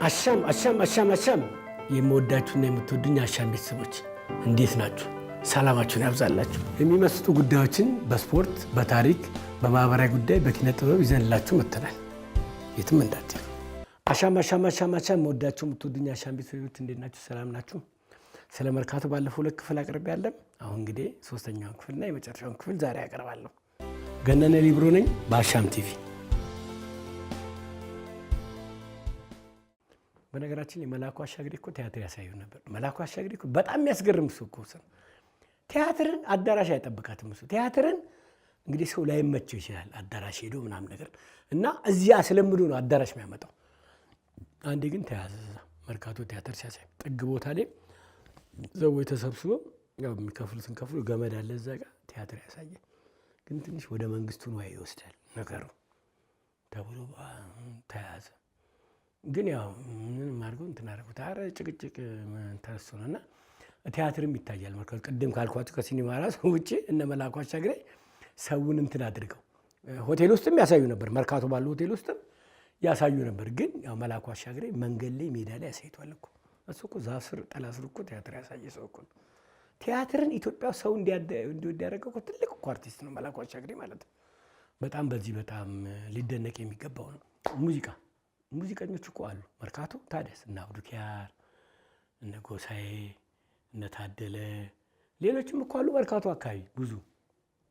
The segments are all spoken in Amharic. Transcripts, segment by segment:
አሻም የምወዳችሁና የምትወዱኝ አሻም ቤተሰቦች እንዴት ናችሁ? ሰላማችሁን ያብዛላችሁ። የሚመስጡ ጉዳዮችን በስፖርት፣ በታሪክ፣ በማህበራዊ ጉዳይ፣ በኪነ ጥበብ ይዘንላችሁ መጥተናል። የትም እንዳትሄዱ። አሻም የምወዳችሁ የምትወዱኝ አሻም ቤተሰቦች እንዴት ናችሁ? ሰላም ናችሁ? ስለ መርካቶ ባለፈው 2 ክፍል አቅርቤያለሁ። አሁን እንግዲህ 3ኛውን ክፍልና የመጨረሻውን ክፍል ዛሬ አቀርባለሁ። ገነነ ሊብሮ ነኝ በአሻም ቲቪ። በነገራችን ላይ መላኩ አሻግሬ እኮ ቲያትር ያሳዩ ነበር። መላኩ አሻግሬ እኮ በጣም የሚያስገርም ሰው እኮ ነው። ቲያትርን አዳራሽ አይጠብቃትም እሱ። ቲያትርን እንግዲህ ሰው ላይመቸው ይችላል አዳራሽ ሄዶ ምናምን ነገር እና እዚያ ስለምዶ ነው አዳራሽ የሚያመጣው። አንዴ ግን ተያዘ መርካቶ ቲያትር ሲያሳይ ጥግ ቦታ ላይ ሰዎች ተሰብስበው ያው የሚከፍሉትን ከፍሉ ገመድ አለ እዛ ጋር ቲያትር ያሳየ። ግን ትንሽ ወደ መንግስቱ ነው ይወስዳል ነገሩ ተብሎ ተያዘ። ግን ያው ምን ማርገው እንትን አደረጉት። ኧረ ጭቅጭቅ ተነስቶ ነውና ቲያትርም ይታያል መርካቶ። ቅድም ካልኳችሁ ከሲኒማ ራስ ውጪ እነ መላኩ አሻግሬ ሰውን እንትን አድርገው ሆቴል ውስጥም ያሳዩ ነበር። መርካቶ ባለው ሆቴል ውስጥም ያሳዩ ነበር። ግን ያው መላኩ አሻግሬ መንገድ ላይ ሜዳ ላይ ያሳይቷል እኮ። እሱ እኮ ዛፍ ስር ጥላ ስር እኮ ቲያትር ያሳየ ሰው እኮ ነው። ቲያትርን ኢትዮጵያ ሰው እንዲወድ ያደረገው እኮ ትልቅ እኮ አርቲስት ነው መላኩ አሻግሬ ማለት ነው። በጣም በዚህ በጣም ሊደነቅ የሚገባው ነው። ሙዚቀኞች እኮ አሉ መርካቶ። ታዲያስ እነ አብዱኪያር፣ እነ ጎሳዬ፣ እነ ታደለ ሌሎችም እኮ አሉ መርካቶ አካባቢ ብዙ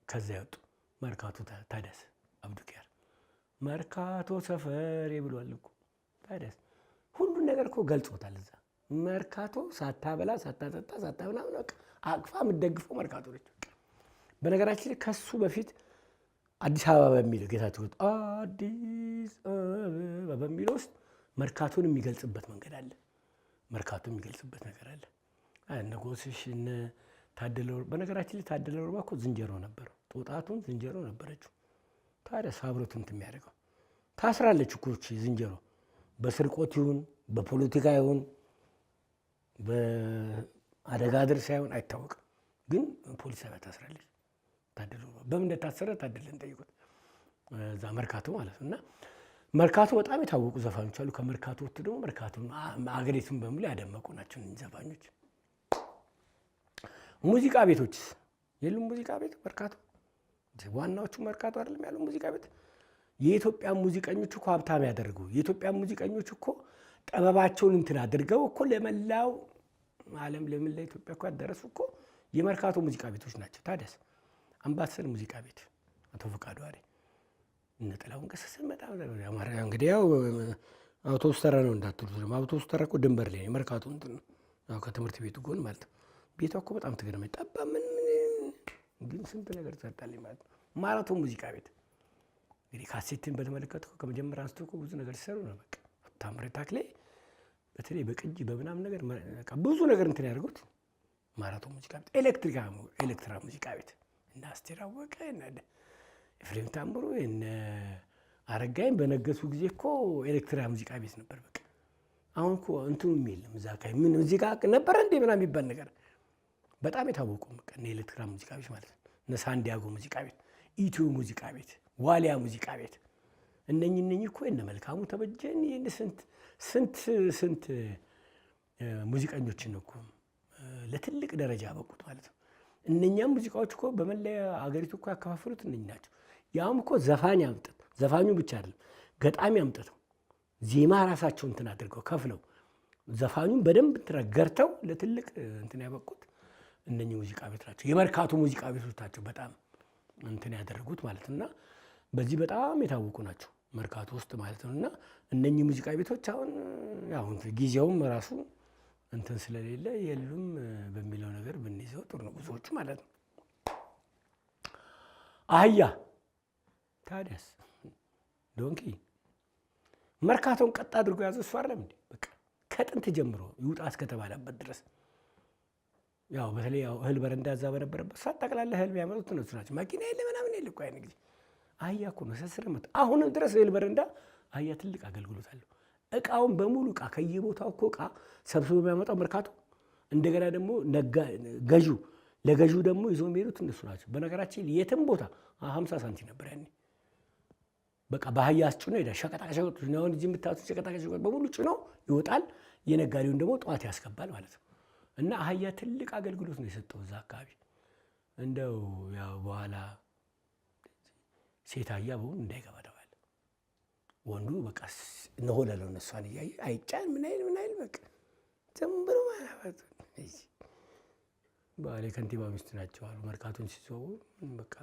ከዛ ያወጡ። መርካቶ ታዲያስ አብዱኪያር መርካቶ ሰፈሬ ብሏል እኮ። ታዲያስ ሁሉን ነገር እኮ ገልጾታል እዛ። መርካቶ ሳታበላ ሳታጠጣ ሳታበላ በቃ አቅፋ የምትደግፈው መርካቶ ነች። በነገራችን ላይ ከሱ በፊት አዲስ አበባ በሚለው ጌታቸው አዲስ አበባ በሚለው ውስጥ መርካቶን የሚገልጽበት መንገድ አለ። መርካቶን የሚገልጽበት ነገር አለ። እነ ጎስሽ እነ ታደለ ወርባ። በነገራችን ላይ ታደለ ወርባ እኮ ዝንጀሮ ነበረው። ጦጣቱን ዝንጀሮ ነበረችው። ታዲያ ሳብረቱን የሚያደርገው ታስራለች እኮ ዝንጀሮ። በስርቆት ይሁን በፖለቲካ ይሁን በአደጋ ድር ሳይሆን አይታወቅም። ግን ፖሊስ ጣቢያ ታስራለች። ታደለ በምን እንደታሰረ ታደለን ጠይቁት። እዛ መርካቶ ማለት ነው። እና መርካቶ በጣም የታወቁ ዘፋኞች አሉ። ከመርካቶ ወጥ ደግሞ መርካቶ አገሪቱን በሙሉ ያደመቁ ናቸው ዘፋኞች። ሙዚቃ ቤቶችስ የሉም? ሙዚቃ ቤት መርካቶ ዋናዎቹ መርካቶ አይደለም ያለው ሙዚቃ ቤት። የኢትዮጵያ ሙዚቀኞች እኮ ሀብታም ያደርጉ። የኢትዮጵያ ሙዚቀኞች እኮ ጥበባቸውን እንትን አድርገው እኮ ለመላው ዓለም ለመላው ኢትዮጵያ እኮ ያደረሱ እኮ የመርካቶ ሙዚቃ ቤቶች ናቸው። ታዲያስ አምባሰል ሙዚቃ ቤት አቶ ፈቃዱ አሬ እነ ጥላሁን ገሰሰ በጣም ያማራ። እንግዲህ ያው አውቶቡስ ተራ ነው እንዳትሉት። ደግሞ አውቶቡስ ተራ እኮ ድንበር ላይ መርካቶ እንትን ነው ያው ከትምህርት ቤቱ ጎን ማለት ነው። ቤቷ እኮ በጣም ትገርመኝ። ጠባ ምን ግን ስንት ነገር ተሰርታለች ማለት ነው። ማራቶን ሙዚቃ ቤት እንግዲህ ካሴትን በተመለከተ ከመጀመሪያ አንስቶ እኮ ብዙ ነገር ሲሰሩ ነው። በቃ ታምሬ ታክሌ በተለይ በቅጂ በምናምን ነገር በቃ ብዙ ነገር እንትን ያደርጉት ማራቶን ሙዚቃ ቤት። ኤሌክትራ ሙዚቃ ቤት እና አስቴር አወቀ እና ኤፍሬም ታምሩ እና አረጋይን በነገሱ ጊዜ እኮ ኤሌክትራ ሙዚቃ ቤት ነበር። በቃ አሁን እኮ እንትኑ የለም እዛ አካባቢ ምን ሙዚቃ ነበረ እንዴ ምናምን የሚባል ነገር በጣም የታወቁ በቃ እነ ኤሌክትራ ሙዚቃ ቤት ማለት ነው። እነ ሳንዲያጎ ሙዚቃ ቤት፣ ኢትዮ ሙዚቃ ቤት፣ ዋሊያ ሙዚቃ ቤት እነኚህ እኮ እነ መልካሙ ተበጀን ስንት ሙዚቀኞችን እኮ ለትልቅ ደረጃ ያበቁት ማለት ነው። እነኛም ሙዚቃዎች እኮ በመለያ አገሪቱ እኮ ያከፋፈሉት እነኚህ ናቸው። ያውም እኮ ዘፋኝ አምጥተው ዘፋኙ ብቻ አይደለም ገጣሚ አምጥተው ዜማ ራሳቸው እንትን አድርገው ከፍለው ዘፋኙን በደንብ ገርተው ለትልቅ እንትን ያበቁት እነኚህ ሙዚቃ ቤት ናቸው። የመርካቶ ሙዚቃ ቤቶች ናቸው በጣም እንትን ያደረጉት ማለት ነውና በዚህ በጣም የታወቁ ናቸው መርካቶ ውስጥ ማለት ነውና እነኚህ ሙዚቃ ቤቶች አሁን ያው ጊዜውም ራሱ እንትን ስለሌለ የሉም በሚለው ነገር ብንይዘው ጥሩ ነው ብዙዎቹ ማለት ነው። አህያ ታዲያስ ዶንኪ መርካቶን ቀጥ አድርጎ ያዘ እሱ አይደለም እንዴ? በቃ ከጥንት ጀምሮ ይውጣ እስከተባለበት ድረስ ያው በተለይ ያው እህል በረንዳ እዛ በነበረበት ሰዓት ጠቅላላ እህል የሚያመጡት እነሱ ናቸው። መኪና የለ ምናምን የለ እኮ አይነ ጊዜ አህያ እኮ ነው ሰስረመት። አሁንም ድረስ እህል በረንዳ አህያ ትልቅ አገልግሎት አለው። እቃውን በሙሉ እቃ ከየቦታው እኮ እቃ ሰብስቦ የሚያመጣው መርካቶ። እንደገና ደግሞ ለገዢው ደግሞ ይዞ የሚሄዱት እነሱ ናቸው። በነገራችን የትም ቦታ 50 ሳንቲም ነበር ያኔ በቃ ባህያ አስጭኖ ሄዳ ሸቀጣሸቀጥ ነው እዚህ የምታዩት ሸቀጣሸቀጥ በሙሉ ጭኖ ይወጣል። የነጋዴውን ደግሞ ጠዋት ያስገባል ማለት ነው። እና አህያ ትልቅ አገልግሎት ነው የሰጠው እዛ አካባቢ። እንደው ያው በኋላ ሴት አህያ በሙሉ እንዳይገባ ተባለ። ወንዱ በቃ ነሆለለው እነሷን እያየ አይጫን ምን አይል በቃ ዝም ብሎ ማለት ባለ ከንቲባ ሚስት ናቸው አሉ መርካቶን ሲሰው በቃ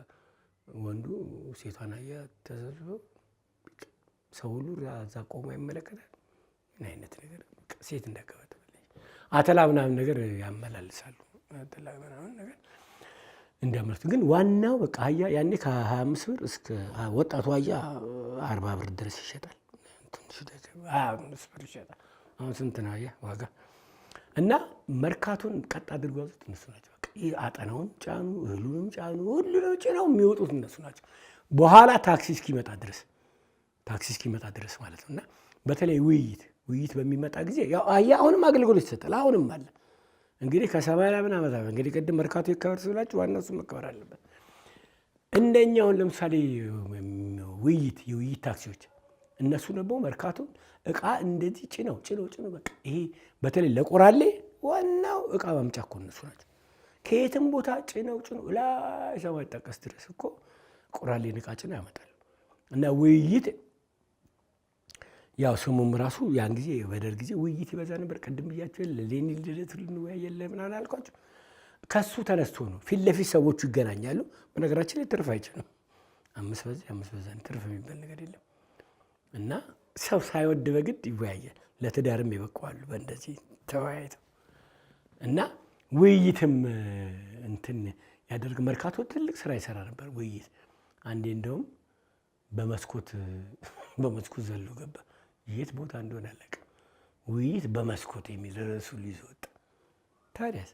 ወንዱ ሴቷን አህያ ተሰብስበው ሰው ሁሉ እዛ ቆሞ ይመለከታል። ምን አይነት ነገር ሴት እንዳገባ አተላ ምናምን ነገር ያመላልሳሉ። አተላ ምናምን ነገር እንዲያመርቱ ግን ዋናው በቃ አህያ ያኔ ከ25 ብር እስከ ወጣቱ አህያ 40 ብር ድረስ ይሸጣል። ትንሽ ደግሞ 25 ብር ይሸጣል። አሁን ስንት ነው አህያ ዋጋ? እና መርካቶን ቀጥ አድርገው ያዙት እነሱ ናቸው። በቃ አጠናውን ጫኑ፣ እህሉንም ጫኑ፣ ሁሉንም ጭነው የሚወጡት እነሱ ናቸው። በኋላ ታክሲ እስኪመጣ ድረስ ማለት ነው። እና በተለይ ውይይት በሚመጣ ጊዜ ያው አህያ አሁንም አገልግሎት ይሰጣል። አሁንም አለ እንግዲህ ከ80 ምን ዓመት እንግዲህ ቅድም መርካቶ ይከበር ስላችሁ ዋናው እሱ መከበር አለበት። እንደኛውን ለምሳሌ የውይይት ታክሲዎች እነሱ ደግሞ መርካቶን እቃ እንደዚህ ጭነው በቃ ይሄ በተለይ ለቆራሌ ዋናው እቃ ማምጫ እኮ እነሱ ናቸው። ከየትም ቦታ ጭነው ላይ ሰማይ ጠቀስ ድረስ እኮ ቆራሌን እቃ ጭነው ያመጣሉ። እና ውይይት ያው ስሙም ራሱ ያን ጊዜ በደርግ ጊዜ ውይይት ይበዛ ነበር። ቅድም ብያቸው ሌኒን ልደት ልንወያየለ ምናምን አልኳቸው። ከሱ ተነስቶ ነው ፊት ለፊት ሰዎቹ ይገናኛሉ። በነገራችን ላይ ትርፍ አይችልም። 5 በዛ ትርፍ የሚባል ነገር የለም። እና ሰው ሳይወድ በግድ ይወያያል። ለትዳርም ይበቃዋሉ በእንደዚህ ተወያይተው እና ውይይትም እንትን ያደርግ መርካቶ ትልቅ ስራ ይሰራ ነበር ውይይት። አንዴ እንደውም በመስኮት ዘሎ ገባ። የት ቦታ እንደሆነ አላውቅም። ውይይት በመስኮት የሚል ርዕሱ ሊይዝ ወጣ። ታዲያስ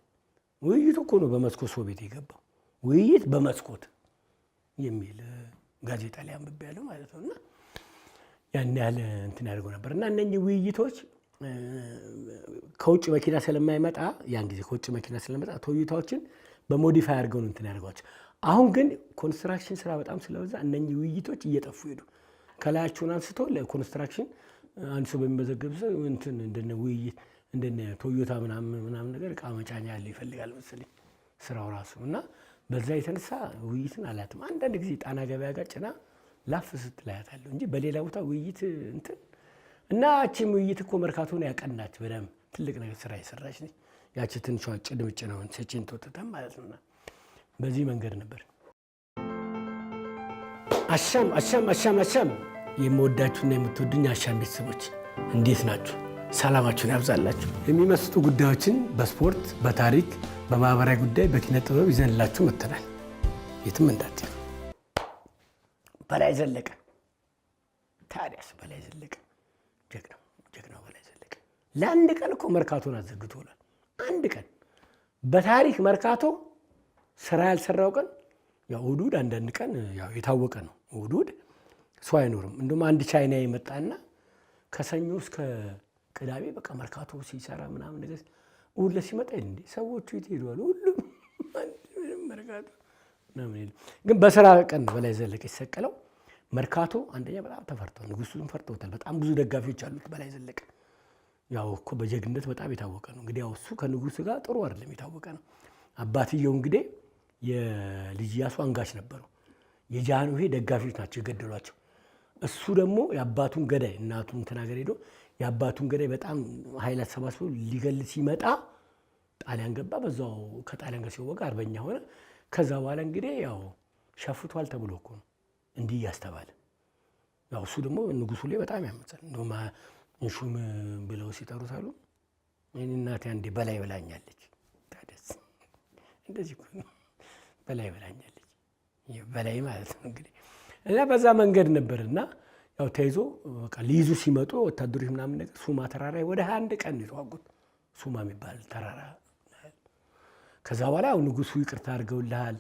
ውይይቱ እኮ ነው በመስኮት ሰው ቤት የገባው። ውይይት በመስኮት የሚል ጋዜጣ ላይ አንብቤያለሁ ማለት ነው። እና ያን ያህል እንትን ያደርገው ነበር። እና እነኚህ ውይይቶች ከውጭ መኪና ስለማይመጣ ያን ጊዜ ከውጭ መኪና ስለማይመጣ ቶዮታዎችን በሞዲፋይ አድርገው እንትን ያደርጓቸው። አሁን ግን ኮንስትራክሽን ስራ በጣም ስለበዛ እነኚህ ውይይቶች እየጠፉ ሄዱ። ከላያቸውን አንስቶ ለኮንስትራክሽን አንድ ሰው በሚመዘገብ ሰው እንትን እንደነ ውይይት እንደነ ቶዮታ ምናምን ነገር እቃ መጫኛ ያለ ይፈልጋል መሰለኝ ስራው ራሱ። እና በዛ የተነሳ ውይይትን አላትም። አንዳንድ ጊዜ ጣና ገበያ ጋር ጭና ላፍ ስትላያታለሁ እንጂ በሌላ ቦታ ውይይት እንትን እና ያቺም ውይይት እኮ መርካቶን ያቀናች በደምብ ትልቅ ነገር ስራ የሰራች ነች። ያቺ ትንሿ ጭድምጭ ነው ሰጪን ተወጥተም ማለት ነው። በዚህ መንገድ ነበር። አሻም የምወዳችሁና የምትወዱኝ አሻም ቤተሰቦች እንዴት ናችሁ? ሰላማችሁን ያብዛላችሁ። የሚመስጡ ጉዳዮችን በስፖርት፣ በታሪክ፣ በማህበራዊ ጉዳይ፣ በኪነ ጥበብ ይዘንላችሁ መጥተናል። የትም እንዳትሄዱ። በላይ ዘለቀ ታዲያስ በላይ ዘለቀ ጀግናው በላይ ዘለቀ ለአንድ ቀን እኮ መርካቶን አዘግቶላል። አንድ ቀን በታሪክ መርካቶ ስራ ያልሰራው ቀን ያው እሑድ አንዳንድ ቀን ያው የታወቀ ነው። እሑድ ሰው አይኖርም። እንደውም አንድ ቻይና የመጣና ከሰኞ እስከ ቅዳሜ በቃ መርካቶ ሲሰራ ምናምን ነገር እሑድ ሲመጣ እንዴ ሰዎቹ የት ሄደዋል? ሁሉም መርካቶ ምናምን የለም። ግን በስራ ቀን በላይ ዘለቀ የተሰቀለው መርካቶ አንደኛ በጣም ተፈርቷል። ንጉሱን ፈርተውታል። በጣም ብዙ ደጋፊዎች አሉት በላይ ዘለቀ። ያው እኮ በጀግንነት በጣም የታወቀ ነው። እንግዲህ ያው እሱ ከንጉሱ ጋር ጥሩ አይደለም የታወቀ ነው። አባትየው እንግዲህ የልጅ ኢያሱ አንጋች ነበሩ። የጃንሆይ ደጋፊዎች ናቸው የገደሏቸው። እሱ ደግሞ የአባቱን ገዳይ እናቱን ተናገር ሄዶ የአባቱን ገዳይ በጣም ኃይል አሰባስቦ ሊገል ሲመጣ ጣሊያን ገባ። በዛው ከጣሊያን ጋር ሲወጋ አርበኛ ሆነ። ከዛ በኋላ እንግዲህ ያው ሸፍቷል ተብሎ እኮ ነው እንዲህ ያስተባለ። ያው እሱ ደግሞ ንጉሱ ላይ በጣም ያመጻል። እንደውም እንሹም ብለው ሲጠሩት አሉ እኔ እናቴ አንዴ በላይ ብላኛለች። ታደስ እንደዚህ እኮ ነው በላይ ብላኛለች። በላይ ማለት ነው እንግዲህ እና በዛ መንገድ ነበርና ያው ተይዞ በቃ ሊይዙ ሲመጡ ወታደሮች ምናምን ነገር ሱማ ተራራ ወደ 21 ቀን ይተዋጉት ሱማ የሚባል ተራራ። ከዛ በኋላ ያው ንጉሱ ይቅርታ አድርገውልሃል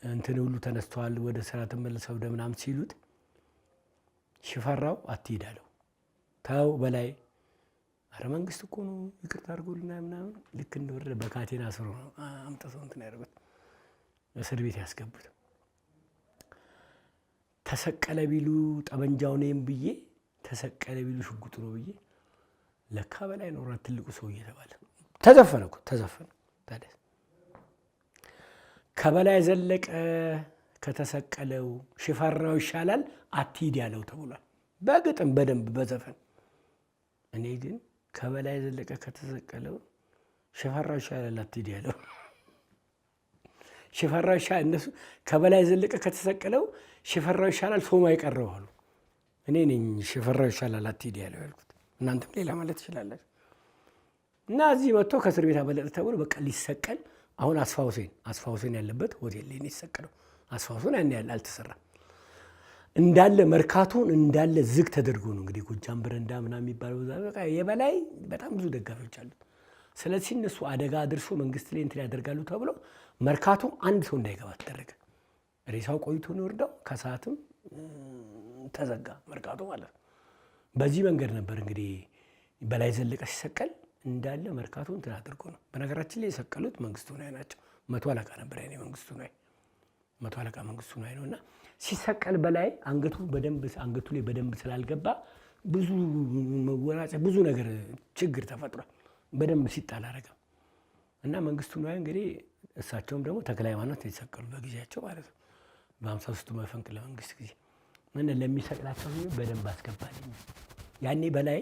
እንትን ሁሉ ተነስተዋል ወደ ስራ ተመልሰው ወደ ምናምን ሲሉት ሽፈራው አትሂድ አለው። ተው በላይ አረ መንግስት እኮ ነው ይቅርታ አድርጎልና ምናምን ልክ እንደወረደ በካቴና አስሮ ነው አምጥተው እንትን ያደርጉት እስር ቤት ያስገቡት። ተሰቀለ ቢሉ ጠመንጃው ነኝ ብዬ ተሰቀለ ቢሉ ሽጉጡ ነው ብዬ ለካ በላይ ኖራ ትልቁ ሰው እየተባለ ተዘፈነ እኮ ተዘፈነ። ታዲያ ከበላይ ዘለቀ ከተሰቀለው ሽፈራው ይሻላል አትሂድ ያለው ተብሏል በግጥም በደንብ በዘፈን። እኔ ግን ከበላይ ዘለቀ ከተሰቀለው ሽፈራው ይሻላል አትሂድ ያለው ሽፈራው ይሻላል እነሱ ከበላይ ዘለቀ ከተሰቀለው ሽፈራው ይሻላል ሶማ ይቀረው አሉ። እኔ ነኝ ሽፈራው ይሻላል አትሂድ ያለው ያልኩት፣ እናንተም ሌላ ማለት ትችላላችሁ። እና እዚህ መጥቶ ከእስር ቤት አመለጠ ተብሎ በቃ ሊሰቀል አሁን አስፋ ሁሴን ያለበት ሆቴል ላይ ነው የተሰቀለው። አስፋ ሁሴን ያን ያህል አልተሰራም። እንዳለ መርካቶን እንዳለ ዝግ ተደርጎ ነው እንግዲህ ጎጃም በረንዳ ምናምን የሚባለው በቃ የበላይ በጣም ብዙ ደጋፊዎች አሉት። ስለዚህ እነሱ አደጋ አድርሶ መንግስት ላይ እንትን ያደርጋሉ ተብሎ መርካቶ አንድ ሰው እንዳይገባ ተደረገ። ሬሳው ቆይቶ ነው ወርደው ከሰዓትም ተዘጋ መርካቶ ማለት ነው። በዚህ መንገድ ነበር እንግዲህ በላይ ዘለቀ ሲሰቀል እንዳለ መርካቶ እንትን አድርጎ ነው። በነገራችን ላይ የሰቀሉት መንግስቱ ነዋይ ናቸው። መቶ አለቃ ነበር ያኔ መንግስቱ ነዋይ፣ መቶ አለቃ መንግስቱ ነዋይ ነውና ሲሰቀል በላይ አንገቱ ላይ በደንብ ስላልገባ ብዙ መወራጨ ብዙ ነገር ችግር ተፈጥሯል። በደንብ ሲጣል አደረገ እና መንግስቱ ነዋይ እንግዲህ እሳቸውም ደግሞ ተክለ ሃይማኖት የተሰቀሉ በጊዜያቸው ማለት ነው በ53 መፈንቅለ መንግስት ጊዜ እና ለሚሰቅላቸው በደንብ አስገባልኝ። ያኔ በላይ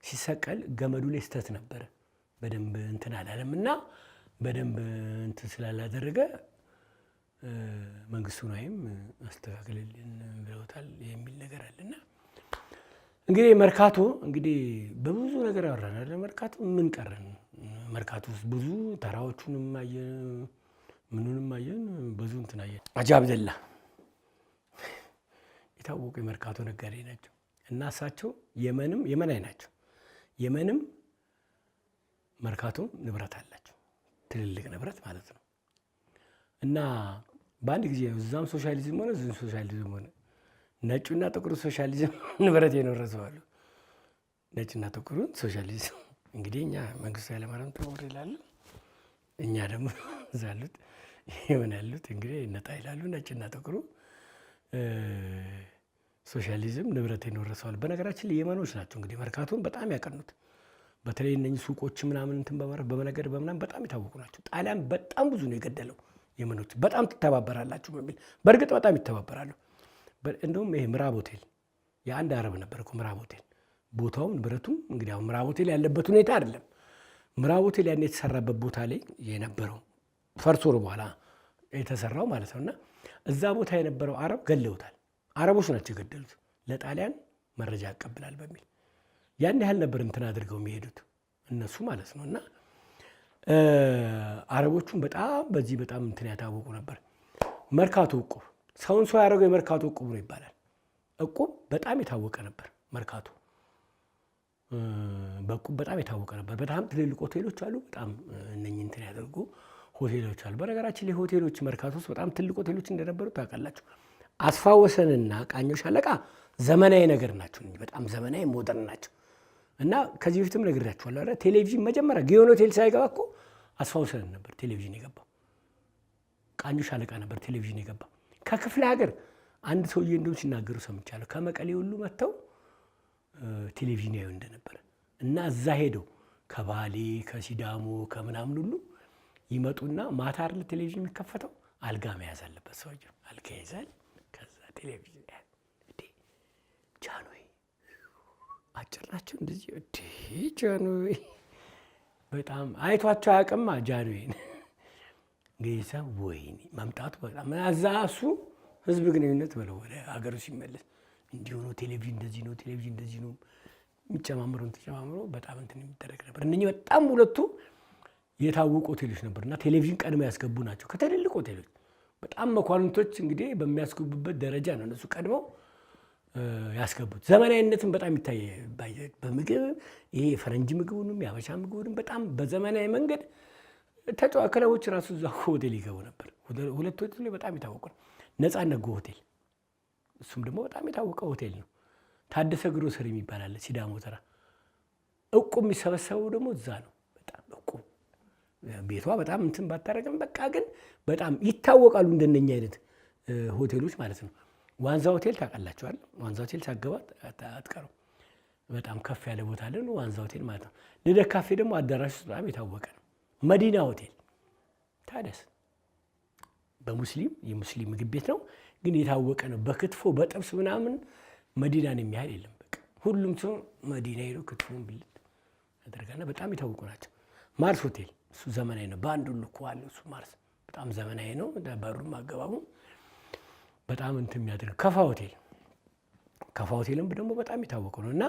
ሲሰቀል ገመዱ ላይ ስተት ነበረ በደንብ እንትን አላለም እና በደንብ እንትን ስላላደረገ መንግስቱ ነዋይም አስተካክልልን ብለውታል የሚል ነገር አለና እንግዲህ መርካቶ እንግዲህ በብዙ ነገር አወራናል። መርካቶ ምን ቀረን? መርካቶ ውስጥ ብዙ ተራዎቹንም አየን፣ ምኑንም አየን፣ ብዙ እንትን አየን። ሀጂ አብደላ የታወቁ የመርካቶ ነጋዴ ናቸው እና እሳቸው የመናይ ናቸው። የመንም መርካቶም ንብረት አላቸው፣ ትልልቅ ንብረት ማለት ነው። እና በአንድ ጊዜ ነው እዛም ሶሻሊዝም ሆነ እዚህም ሶሻሊዝም ሆነ ነጩና ጥቁሩ ሶሻሊዝም ንብረት የኖረሰዋሉ። ነጭና ጥቁሩ ሶሻሊዝም እንግዲህ እኛ መንግስቱ ኃይለማርያም ተወር ይላሉ፣ እኛ ደግሞ እዛ ያሉት የምን ያሉት እንግዲህ ነጣ ይላሉ። ነጭና ጥቁሩ ሶሻሊዝም ንብረት የኖረሰዋል። በነገራችን ላይ የመኖች ናቸው እንግዲህ መርካቶን በጣም ያቀኑት። በተለይ እነኚህ ሱቆች ምናምን እንትን በመነገድ በምናምን በጣም የታወቁ ናቸው። ጣሊያን በጣም ብዙ ነው የገደለው። የመኖች በጣም ትተባበራላችሁ በሚል በእርግጥ በጣም ይተባበራሉ። እንደውም ይሄ ምዕራብ ሆቴል የአንድ አረብ ነበር እኮ ምዕራብ ሆቴል ቦታውም ንብረቱም እንግዲህ አሁን ምዕራብ ሆቴል ያለበት ሁኔታ አይደለም። ምዕራብ ሆቴል ያን የተሰራበት ቦታ ላይ የነበረው ፈርሶ በኋላ የተሰራው ማለት ነውና እዛ ቦታ የነበረው አረብ ገለውታል። አረቦች ናቸው የገደሉት ለጣሊያን መረጃ ያቀብላል በሚል ያን ያህል ነበር እንትን አድርገው የሚሄዱት እነሱ ማለት ነው። እና አረቦቹን በጣም በዚህ በጣም እንትን ያታወቁ ነበር። መርካቶ እቁብ ሰውን ሰው ያደረገው የመርካቶ እቁብ ነው ይባላል። እቁብ በጣም የታወቀ ነበር መርካቶ በእቁብ በጣም የታወቀ ነበር። በጣም ትልልቅ ሆቴሎች አሉ፣ በጣም እነኚህ እንትን ያደርጉ ሆቴሎች አሉ። በነገራችን ላይ ሆቴሎች መርካቶ ውስጥ በጣም ትልቅ ሆቴሎች እንደነበሩ ታውቃላችሁ። አስፋ ወሰንና ቃኞሽ አለቃ ዘመናዊ ነገር ናቸው እንጂ በጣም ዘመናዊ ሞደርን ናቸው። እና ከዚህ በፊትም ነግሬያችኋለሁ አይደል? ቴሌቪዥን መጀመሪያ ጊዮን ሆቴል ሳይገባ እኮ አስፋ ወሰን ነበር ቴሌቪዥን የገባው። ቃኞሽ አለቃ ነበር ቴሌቪዥን የገባው። ከክፍለ ሀገር አንድ ሰውዬ እንደውም ሲናገሩ ሰምቻለሁ። ከመቀሌ ሁሉ መጥተው ቴሌቪዥን ያዩ እንደነበረ እና እዛ ሄደው ከባሌ ከሲዳሞ ከምናምን ሁሉ ይመጡና ማታ አይደል ቴሌቪዥን የሚከፈተው አልጋ መያዝ አለበት ሰውዬው። አልጋ ይዛል። ከዛ ቴሌቪዥን ያህል ጃንሆይ አጭር ናቸው እንደዚህ ጃንሆይ በጣም አይቷቸው አያውቅማ ጃንሆይን ጌሳ ወይኔ መምጣቱ በጣም እዛ እሱ ህዝብ ግንኙነት በለው ወደ ሀገሩ ሲመለስ እንዲሁ ነው። ቴሌቪዥን እንደዚህ ነው፣ ቴሌቪዥን እንደዚህ ነው የሚጨማምሩን ተጨማምሮ በጣም እንትን የሚደረግ ነበር። እነኚህ በጣም ሁለቱ የታወቁ ሆቴሎች ነበርና ቴሌቪዥን ቀድሞ ያስገቡ ናቸው ከትልልቅ ሆቴሎች። በጣም መኳንንቶች እንግዲህ በሚያስገቡበት ደረጃ ነው እነሱ ቀድመው ያስገቡት። ዘመናዊነትን በጣም ይታይ በምግብ ይሄ የፈረንጅ ምግቡንም የአበሻ ምግቡንም በጣም በዘመናዊ መንገድ ክለቦች ራሱ እዛ ሆቴል ይገቡ ነበር። ሁለት ሆቴል በጣም የታወቁ ነው። ነፃነት ጎ ሆቴል እሱም ደግሞ በጣም የታወቀ ሆቴል ነው። ታደሰ ግሮሰሪ የሚባል አለ ሲዳሞ ተራ። እቁብ የሚሰበሰበው ደግሞ እዛ ነው። በጣም እቁብ ቤቷ በጣም እንትን ባታረግም በቃ ግን በጣም ይታወቃሉ እንደነኛ አይነት ሆቴሎች ማለት ነው። ዋንዛ ሆቴል ታውቃላችኋል። ዋንዛ ሆቴል ሳገባት አትቀረው። በጣም ከፍ ያለ ቦታ አለ ዋንዛ ሆቴል ማለት ነው። ልደት ካፌ ደግሞ አዳራሽ ውስጥ በጣም የታወቀ ነው። መዲና ሆቴል ታዲያስ በሙስሊም የሙስሊም ምግብ ቤት ነው፣ ግን የታወቀ ነው። በክትፎ በጥብስ ምናምን መዲናን የሚያህል የለም። በቃ ሁሉም ሰው መዲና ሄዶ ክትፎን ብልት ያደርጋና በጣም የታወቁ ናቸው። ማርስ ሆቴል እሱ ዘመናዊ ነው። በአንዱ ልኮ አለ እሱ ማርስ በጣም ዘመናዊ ነው። በሩም አገባቡ በጣም እንትን የሚያደርግ ከፋ ሆቴልም ደግሞ በጣም የታወቀ ነው። እና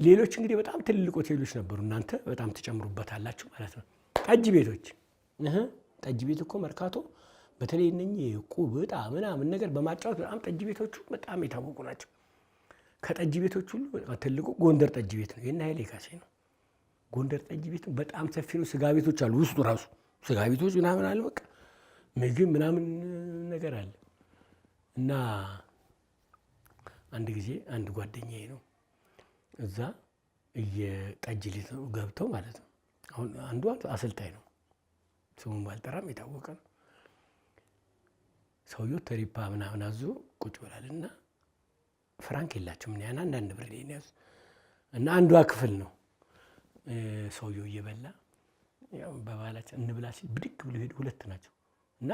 ሌሎች እንግዲህ በጣም ትልልቅ ሆቴሎች ነበሩ። እናንተ በጣም ትጨምሩበታላችሁ ማለት ነው። ጠጅ ቤቶች ጠጅ ቤት እኮ መርካቶ በተለይ እነኚህ ቁብጣ ምናምን ነገር በማጫወት በጣም ጠጅ ቤቶቹ በጣም የታወቁ ናቸው። ከጠጅ ቤቶች ሁሉ ትልቁ ጎንደር ጠጅ ቤት ነው። የእነ ኃይሌ ካሴ ነው። ጎንደር ጠጅ ቤት በጣም ሰፊ ነው። ስጋ ቤቶች አሉ ውስጡ ራሱ ስጋ ቤቶች ምናምን አለ። በቃ ምግብ ምናምን ነገር አለ። እና አንድ ጊዜ አንድ ጓደኛዬ ነው እዛ እየጠጅ ሊት ገብተው ማለት ነው። አሁን አንዱ አሰልጣኝ ነው፣ ስሙን ባልጠራም የታወቀ ነው። ሰውየው ተሪፓ ምናምን አዞ ቁጭ ብላልና ፍራንክ የላቸውም ምን ያን አንዳንድ ብር ያዝ እና አንዷ ክፍል ነው ሰውየው እየበላ ያው በባላችን እንብላ ሲል ብድግ ብሎ ሄዱ። ሁለት ናቸው እና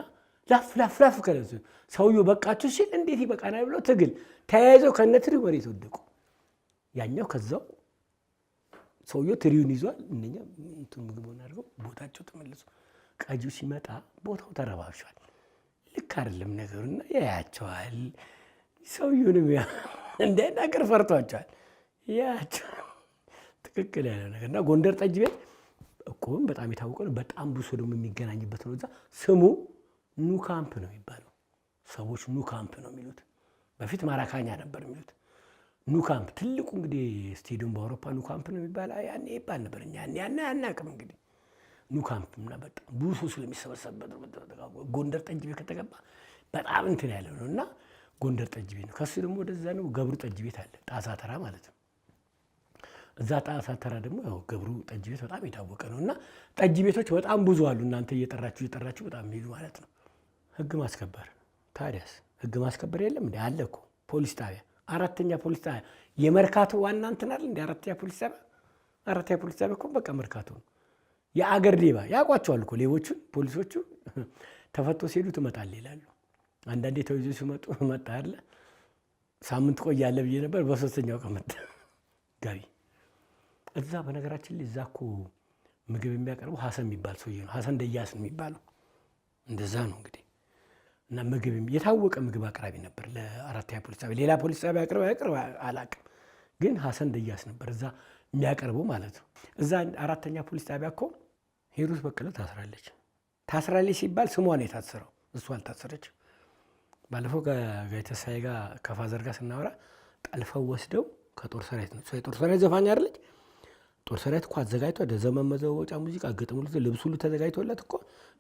ላፍ ከለሱ ሰውየው በቃችሁ ሲል እንዴት ይበቃናል ብለው ትግል ተያይዘው ከነትሪ መሬት ወደቁ። ያኛው ከዛው ሰውየው ትሪውን ይዟል። እነኛ እንትን ምግቡን አድርገው ቦታቸው ተመለሱ። ቀጂው ሲመጣ ቦታው ተረባብሿል። ልክ አይደለም ነገሩና ያያቸዋል። ሰውየውንም እንዳይናገር ፈርቷቸዋል። ያያቸዋል ትክክል ያለ ነገር እና ጎንደር ጠጅ ቤት እኮም በጣም የታወቀ ነው። በጣም ብዙ ሰው ደግሞ የሚገናኝበት ነው። እዛ ስሙ ኑ ካምፕ ነው የሚባለው። ሰዎች ኑ ካምፕ ነው የሚሉት። በፊት ማራካኛ ነበር የሚሉት። ኑ ካምፕ ትልቁ እንግዲህ ስቴዲየም በአውሮፓ ኑ ካምፕ ነው የሚባለው። ያኔ ይባል ነበር። እኛ ያኔ አናውቅም እንግዲህ ኑ ካምፕ እና በጣም ብዙ ሰው ስለሚሰበሰብበት ጎንደር ጠጅ ቤት ከተገባ በጣም እንትን ያለው ነው እና ጎንደር ጠጅ ቤት ነው። ከሱ ደግሞ ወደዛ ነው ገብሩ ጠጅ ቤት አለ፣ ጣሳ ተራ ማለት ነው። እዛ ጣሳ ተራ ደግሞ ያው ገብሩ ጠጅ ቤት በጣም የታወቀ ነው። እና ጠጅ ቤቶች በጣም ብዙ አሉ። እናንተ እየጠራችሁ በጣም ሄዱ ማለት ነው። ህግ ማስከበር ታዲያስ ህግ ማስከበር የለም እንዴ? አለ እኮ ፖሊስ ጣቢያ፣ አራተኛ ፖሊስ ጣቢያ የመርካቶ ዋና እንትን አይደል እንዴ? አራተኛ ፖሊስ ጣቢያ እኮ በቃ መርካቶ ነው። የአገር ሌባ ያውቋቸዋል እኮ ሌቦቹን። ፖሊሶቹ ተፈቶ ሲሄዱ ትመጣለህ ይላሉ። አንዳንዴ ተይዞ ሲመጡ መጣ አይደለ ሳምንት ቆያለህ ብዬ ነበር። በሶስተኛው ቀን መጣ ጋቢ። እዛ በነገራችን ላይ እዛ እኮ ምግብ የሚያቀርበው ሀሰን የሚባል ሰውዬ ነው። ሀሰን ደያስ ነው የሚባለው። እንደዛ ነው እንግዲህ። እና ምግብ የታወቀ ምግብ አቅራቢ ነበር ለአራተኛ ፖሊስ ጣቢያ። ሌላ ፖሊስ ጣቢያ ያቅርብ አላውቅም፣ ግን ሀሰን ደያስ ነበር እዛ የሚያቀርበው ማለት ነው። እዛ አራተኛ ፖሊስ ጣቢያ እኮ ሂሩት በቀለ ታስራለች ሲባል ስሟ ነው የታሰረው፣ እሱ አልታሰረችም። ባለፈው ከጋይ ተስፋዬ ጋር ከፋዘር ጋር ስናወራ ጠልፈው ወስደው ከጦር ሰራዊት ነው። የጦር ሰራዊት ዘፋኝ አይደለች? ጦር ሰራዊት እኮ አዘጋጅቷ ዘመን መለወጫ ሙዚቃ ግጥም ሁሉ ልብስ ሁሉ ተዘጋጅቶለት እኮ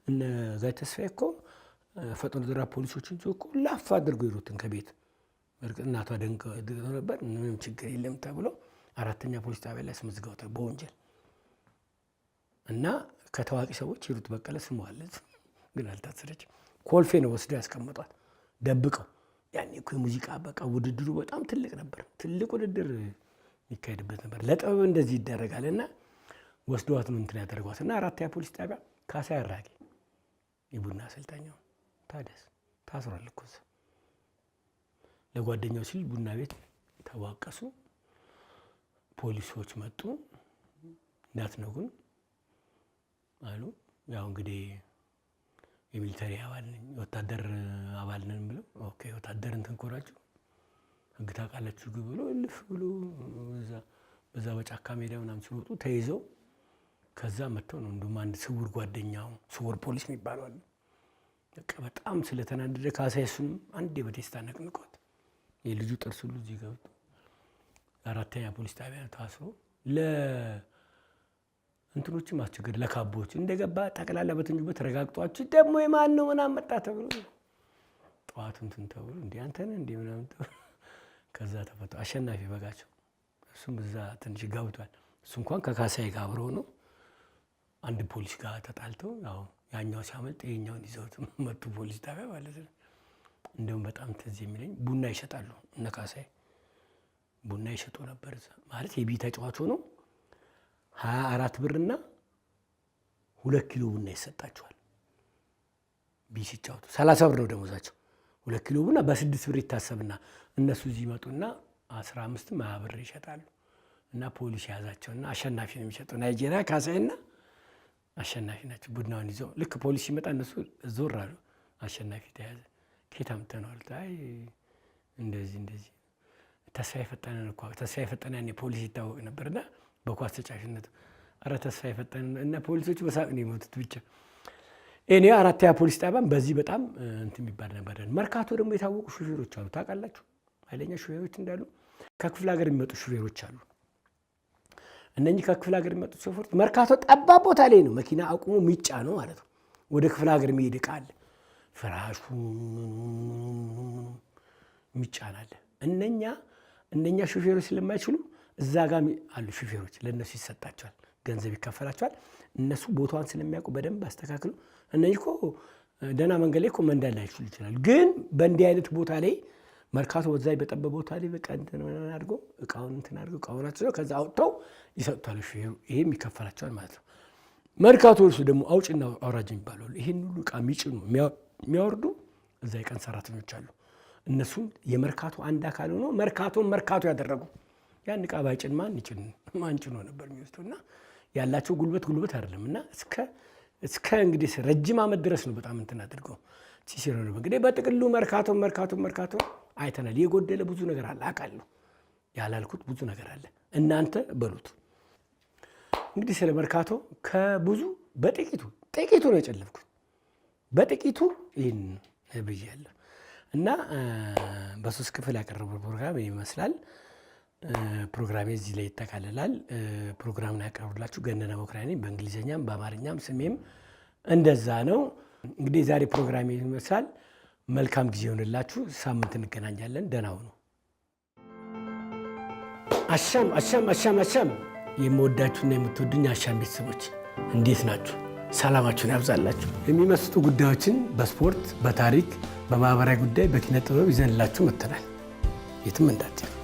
እነ ጋይ ተስፋዬ እኮ ፈጥኖ ደራሽ ፖሊሶችን እኮ ላፍ አድርገው ይሩትን ከቤት እርግጥ እናቷ ደንቀ ነበር። ምንም ችግር የለም ተብሎ አራተኛ ፖሊስ ጣቢያ ላይ አስመዝግበውታል በወንጀል። እና ከታዋቂ ሰዎች ሂሩት በቀለ ስሟ አለ፣ ግን አልታሰረችም። ኮልፌ ነው ወስደው ያስቀመጧት ደብቀው። ያኔ እኮ የሙዚቃ በቃ ውድድሩ በጣም ትልቅ ነበር፣ ትልቅ ውድድር የሚካሄድበት ነበር። ለጥበብ እንደዚህ ይደረጋል። እና ወስደዋት ነው እንትን ያደርጓት። እና አራተኛ ፖሊስ ጣቢያ ካሳ ያራጌ የቡና አሰልጣኛው ታዲያስ ታስሯል እኮ እዛ። ለጓደኛው ሲል ቡና ቤት ተዋቀሱ። ፖሊሶች መጡ። እንዳትነጉን አሉ። ያው እንግዲህ የሚሊተሪ አባል ነኝ ወታደር አባል ነን ብለው ኦኬ ወታደር እንትን ኮራችሁ ህግ ታውቃላችሁ ብሎ እልፍ ብሎ በዛ በጫካ ሜዳ ምናምን ሲወጡ ተይዘው ከዛ መጥተው ነው እንደውም አንድ ስውር ጓደኛው ስውር ፖሊስ የሚባለው አለ። በቃ በጣም ስለተናደደ ካሳይሱን አንዴ በቴስታ ነቅንቆት የልጁ ጥርስ ሁሉ እዚህ ገብቶ አራተኛ ፖሊስ ጣቢያ ታስሮ እንትኖችም አስቸገር ለካቦች እንደገባ ጠቅላላ በትንጁበት ተረጋግጧችሁ ደግሞ የማን ነው ምናምን መጣ ተብሎ ጠዋት እንትን ተብሎ እንዴ አንተ ነህ እንዴ ምናምን ተብሎ ከዛ ተፈቶ አሸናፊ በጋቸው እሱም እዛ ትንሽ ገብቷል። እሱ እንኳን ከካሳይ ጋር አብረው ነው። አንድ ፖሊስ ጋር ተጣልተው ያው ያኛው ሲያመልጥ ይሄኛውን ይዘውት መጡ ፖሊስ ጣቢያ ማለት ነው። እንደውም በጣም ትዝ የሚለኝ ቡና ይሸጣሉ እነ ካሳዬ ቡና ይሸጡ ነበር ማለት የቢ ተጫዋች ሆኖ 24 ብርና 2 ኪሎ ቡና ይሰጣቸዋል ቢ ሲጫወቱ 30 ብር ነው ደሞዛቸው 2 ኪሎ ቡና በ6 ብር ይታሰብና እነሱ እዚህ ይመጡና 15 ብር ይሸጣሉ እና ፖሊስ ያዛቸውና አሸናፊ ነው የሚሸጠው ናይጄሪያ ካሳዬና አሸናፊ ናቸው ቡናውን ይዘው ልክ ፖሊስ ይመጣ እነሱ ዞር አሉ አሸናፊ ተያዘ ከታም ተናል ታይ እንደዚህ ተስፋዬ ፈጠነን እኮ ተስፋዬ ፈጠነ ያኔ ፖሊስ ይታወቅ ነበርና በኳስ ተጫዋችነት አረ ተስፋዬ ፈጠነ እና ፖሊሶቹ በሳቅ ነው የሞቱት ብቻ እኔ አራተኛ ፖሊስ ጣቢያን በዚህ በጣም እንትን የሚባል ነበር መርካቶ ደግሞ የታወቁ ሹፌሮች አሉ ታውቃላችሁ ኃይለኛ ሹፌሮች እንዳሉ ከክፍለ ሀገር የሚመጡ ሹፌሮች አሉ እነኚህ ከክፍለ ሀገር የሚመጡ ሹፌሮች መርካቶ ጠባብ ቦታ ላይ ነው መኪና አቁሞ ሚጫ ነው ማለት ነው ወደ ክፍለ ሀገር የሚሄድ ቃል ፍራሹ ሚጫናል እነኛ ሹፌሮች ስለማይችሉ እዛ ጋር አሉ ሹፌሮች ለነሱ ይሰጣቸዋል ገንዘብ ይከፈላቸዋል እነሱ ቦታውን ስለሚያውቁ በደንብ አስተካክሉ እነኚህ እኮ ደና መንገድ ላይ እኮ መንዳት ላይችሉ ይችላል ግን በእንዲህ አይነት ቦታ ላይ መርካቶ ወዛይ በጠበበ ቦታ ላይ በቃ እንትን አድርጎ እቃውን እንትን አድርጎ እቃውናቸው ከዛ አውጥተው ይሰጡታል ሹፌሩ ይሄም ይከፈላቸዋል ማለት ነው መርካቶ እርሱ ደግሞ አውጭና አውራጅ የሚባለው ይሄን ሁሉ እቃ የሚጭኑ የሚያወርዱ እዛ የቀን ሰራተኞች አሉ እነሱም የመርካቶ አንድ አካል ሆኖ መርካቶ ያደረጉ ያን እቃ ባይጭን ማን ጭኖ ነበር የሚወስደውና ያላቸው ጉልበት አይደለምና እስከ እንግዲህ ረጅም ዓመት ድረስ ነው በጣም እንትን አድርገው ሲሲሮ ነው እንግዲህ በጥቅሉ መርካቶ አይተናል የጎደለ ብዙ ነገር አለ አቃለሁ ያላልኩት ብዙ ነገር አለ እናንተ በሉት እንግዲህ ስለ መርካቶ ከብዙ በጥቂቱ ነው የጨለፍኩት በጥቂቱ ይሄን ብያለሁ እና በሶስት ክፍል ያቀረበው ፕሮግራም ይመስላል ፕሮግራሜ እዚህ ላይ ይተካለላል ፕሮግራሙን ያቀርቡላችሁ ገነነ መኩሪያ ነኝ በእንግሊዘኛም በአማርኛም ስሜም እንደዛ ነው እንግዲህ ዛሬ ፕሮግራሜ ይመስላል መልካም ጊዜ ይሁንላችሁ ሳምንት እንገናኛለን ደህና ሁኑ አሻም የምወዳችሁና የምትወዱኝ አሻም ቤተሰቦች እንዴት ናችሁ ሰላማችሁን ያብዛላችሁ የሚመስጡ ጉዳዮችን በስፖርት በታሪክ በማህበራዊ ጉዳይ በኪነ ጥበብ ይዘንላችሁ መጥተናል የትም እንዳትሄዱ